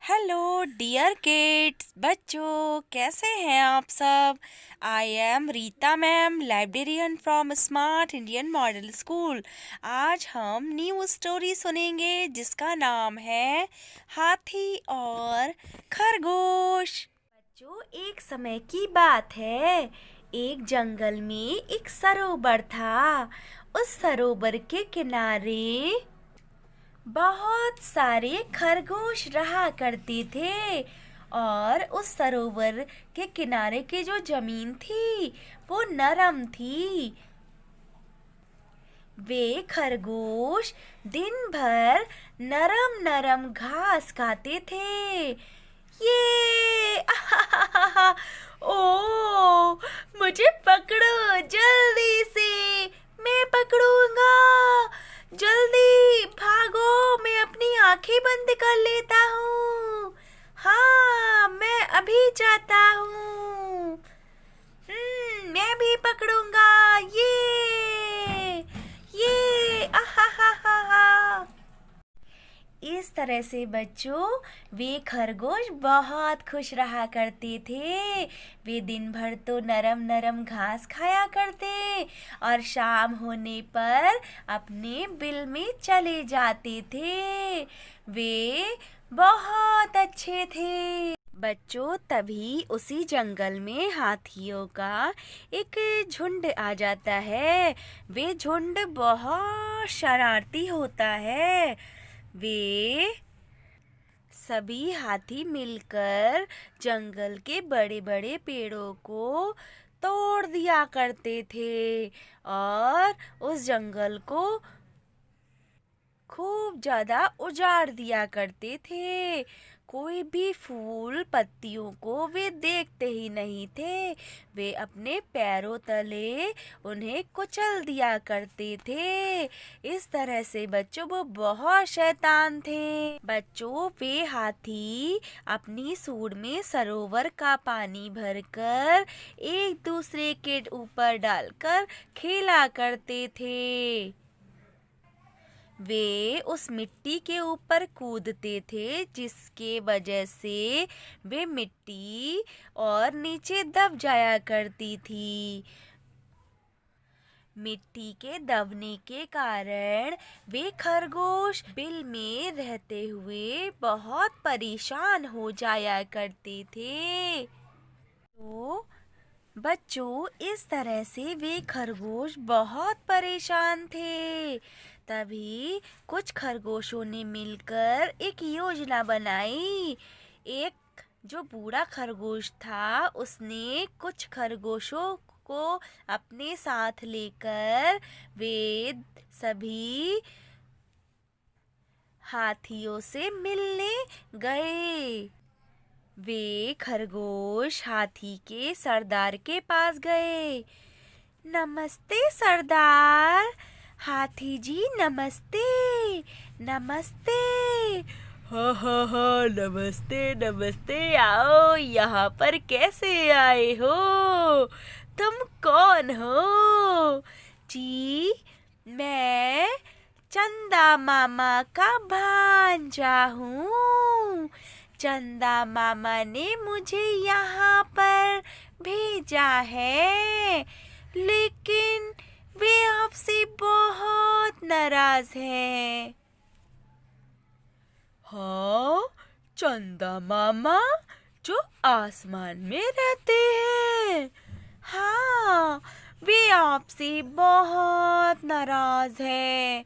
Hello dear kids, बच्चों कैसे हैं आप सब। I am Rita ma'am, librarian from smart Indian model school. आज हम न्यू स्टोरी सुनेंगे जिसका नाम है हाथी और खरगोश। बच्चों, एक समय की बात है। एक जंगल में एक सरोवर था। उस सरोवर के किनारे बहुत सारे खरगोश रहा करते थे। और उस सरोवर के किनारे की जो जमीन थी वो नरम थी। वे खरगोश दिन भर नरम नरम घास खाते थे। ये ओ, मुझे पकड़ो जल्दी से, मैं पकड़ूंगा। जल्दी भागो, मैं अपनी आंखें बंद कर लेता हूँ। हाँ, मैं अभी जाता हूँ। मैं भी पकड़ूंगा। ये आहा। इस तरह से बच्चों, वे खरगोश बहुत खुश रहा करते थे। वे दिन भर तो नरम नरम घास खाया करते और शाम होने पर अपने बिल में चले जाते थे। वे बहुत अच्छे थे। बच्चों, तभी उसी जंगल में हाथियों का एक झुंड आ जाता है। वे झुंड बहुत शरारती होता है। वे सभी हाथी मिलकर जंगल के बड़े बड़े पेड़ों को तोड़ दिया करते थे और उस जंगल को खूब ज्यादा उजाड़ दिया करते थे। कोई भी फूल पत्तियों को वे देखते ही नहीं थे। वे अपने पैरों तले उन्हें कुचल दिया करते थे। इस तरह से बच्चों, वो बहुत शैतान थे। बच्चों, वे हाथी अपनी सूंड में सरोवर का पानी भरकर एक दूसरे के ऊपर डालकर खेला करते थे। वे उस मिट्टी के ऊपर कूदते थे जिसके वजह से वे मिट्टी और नीचे दब जाया करती थी। मिट्टी के दबने के कारण वे खरगोश बिल में रहते हुए बहुत परेशान हो जाया करते थे। तो बच्चों, इस तरह से वे खरगोश बहुत परेशान थे। तभी कुछ खरगोशों ने मिलकर एक योजना बनाई। एक जो बूढ़ा खरगोश था, उसने कुछ खरगोशों को अपने साथ लेकर वे सभी हाथियों से मिलने गए। वे खरगोश हाथी के सरदार के पास गए। नमस्ते सरदार। हाथी जी नमस्ते। नमस्ते। हाँ, नमस्ते नमस्ते। आओ, यहाँ पर कैसे आए हो? तुम कौन हो? जी, मैं चंदा मामा का भांजा हूँ। चंदा मामा ने मुझे यहाँ पर भेजा है, लेकिन वे आपसे बहुत नाराज हैं। हाँ, चंदा मामा जो आसमान में रहते हैं। हाँ, वे आपसे बहुत नाराज हैं।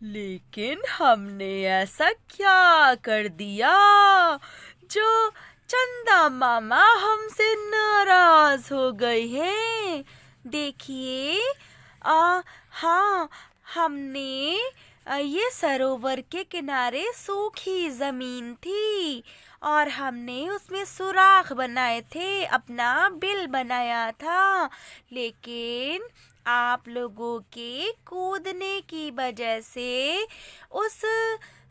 लेकिन हमने ऐसा क्या कर दिया जो चंदा मामा हमसे नाराज हो गए हैं? देखिए, हाँ, हमने ये सरोवर के किनारे सूखी जमीन थी और हमने उसमें सुराख बनाए थे, अपना बिल बनाया था। लेकिन आप लोगों के कूदने की वजह से उस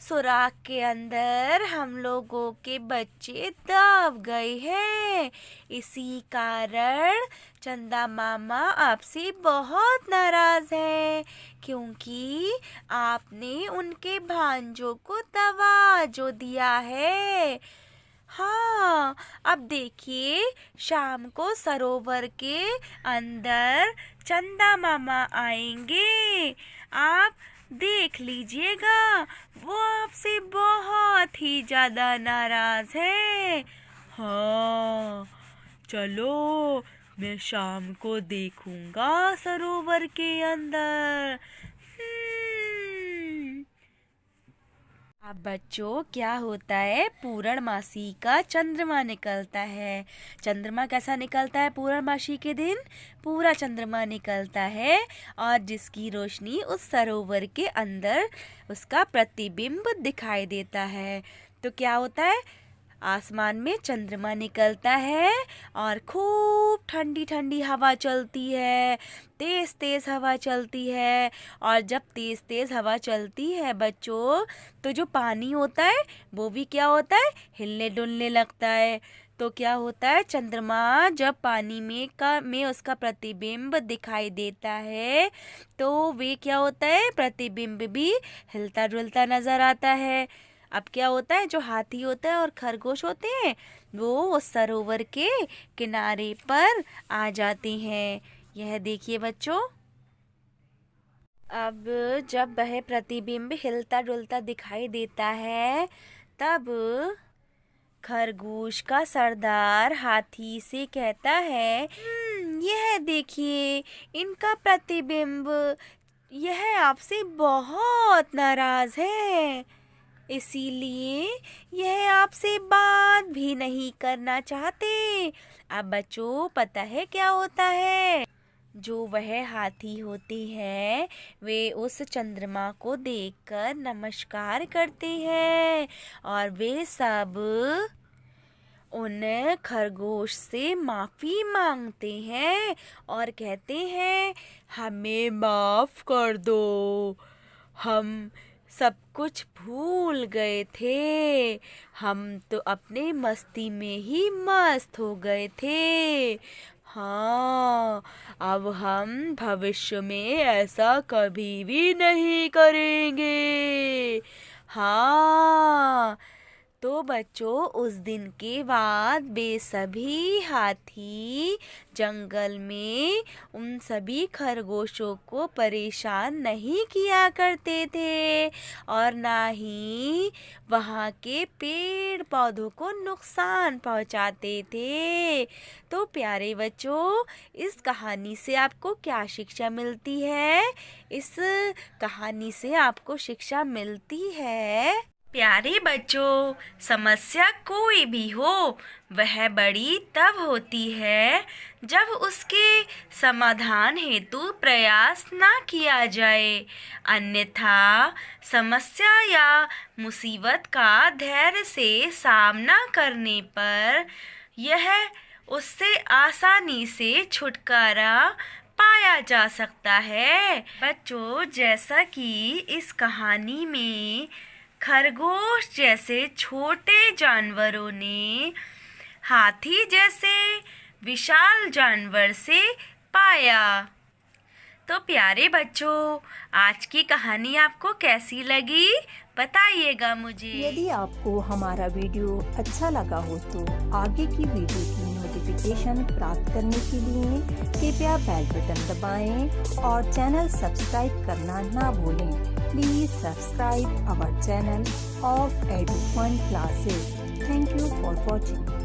सुराख के अंदर हम लोगों के बच्चे दब गए हैं। इसी कारण चंदा मामा आपसे बहुत नाराज है, क्योंकि आपने उनके भांजों को दबा जो दिया है। हाँ, अब देखिए शाम को सरोवर के अंदर चंदा मामा आएंगे। आप देख लीजिएगा, वो आपसे बहुत ही ज्यादा नाराज है। हाँ, चलो मैं शाम को देखूंगा सरोवर के अंदर। अब बच्चों क्या होता है, पूर्णमासी का चंद्रमा निकलता है। चंद्रमा कैसा निकलता है पूर्णमासी के दिन? पूरा चंद्रमा निकलता है और जिसकी रोशनी उस सरोवर के अंदर उसका प्रतिबिंब दिखाई देता है। तो क्या होता है, आसमान में चंद्रमा निकलता है और खूब ठंडी ठंडी हवा चलती है, तेज तेज हवा चलती है। और जब तेज तेज हवा चलती है बच्चों, तो जो पानी होता है वो भी क्या होता है, हिलने डुलने लगता है। तो क्या होता है, चंद्रमा जब पानी में उसका प्रतिबिंब दिखाई देता है तो वे क्या होता है, प्रतिबिंब भी हिलता डुलता नजर आता है। अब क्या होता है, जो हाथी होता है और खरगोश होते हैं वो उस सरोवर के किनारे पर आ जाते हैं। यह देखिए बच्चों, अब जब वह प्रतिबिंब हिलता डुलता दिखाई देता है तब खरगोश का सरदार हाथी से कहता है, यह देखिए इनका प्रतिबिंब, यह आपसे बहुत नाराज है, इसीलिए यह आपसे बात भी नहीं करना चाहते। अब बच्चों पता है क्या होता है, जो वह हाथी होते हैं वे उस चंद्रमा को देखकर नमस्कार करते हैं और वे सब उन खरगोश से माफ़ी मांगते हैं और कहते हैं, हमें माफ़ कर दो, हम सब कुछ भूल गए थे, हम तो अपने मस्ती में ही मस्त हो गए थे। हाँ, अब हम भविष्य में ऐसा कभी भी नहीं करेंगे। हाँ, तो बच्चों उस दिन के बाद वे सभी हाथी जंगल में उन सभी खरगोशों को परेशान नहीं किया करते थे और ना ही वहाँ के पेड़ पौधों को नुकसान पहुँचाते थे। तो प्यारे बच्चों, इस कहानी से आपको क्या शिक्षा मिलती है? इस कहानी से आपको शिक्षा मिलती है, प्यारे बच्चों, समस्या कोई भी हो वह बड़ी तब होती है जब उसके समाधान हेतु प्रयास ना किया जाए। अन्यथा समस्या या मुसीबत का धैर्य से सामना करने पर यह उससे आसानी से छुटकारा पाया जा सकता है। बच्चों, जैसा कि इस कहानी में खरगोश जैसे छोटे जानवरों ने हाथी जैसे विशाल जानवर से पाया। तो प्यारे बच्चों, आज की कहानी आपको कैसी लगी बताइएगा मुझे। यदि आपको हमारा वीडियो अच्छा लगा हो तो आगे की वीडियो की नोटिफिकेशन प्राप्त करने के लिए कृपया बेल बटन दबाएं और चैनल सब्सक्राइब करना ना भूलें। Please subscribe our channel of EduFun Classes. Thank you for watching.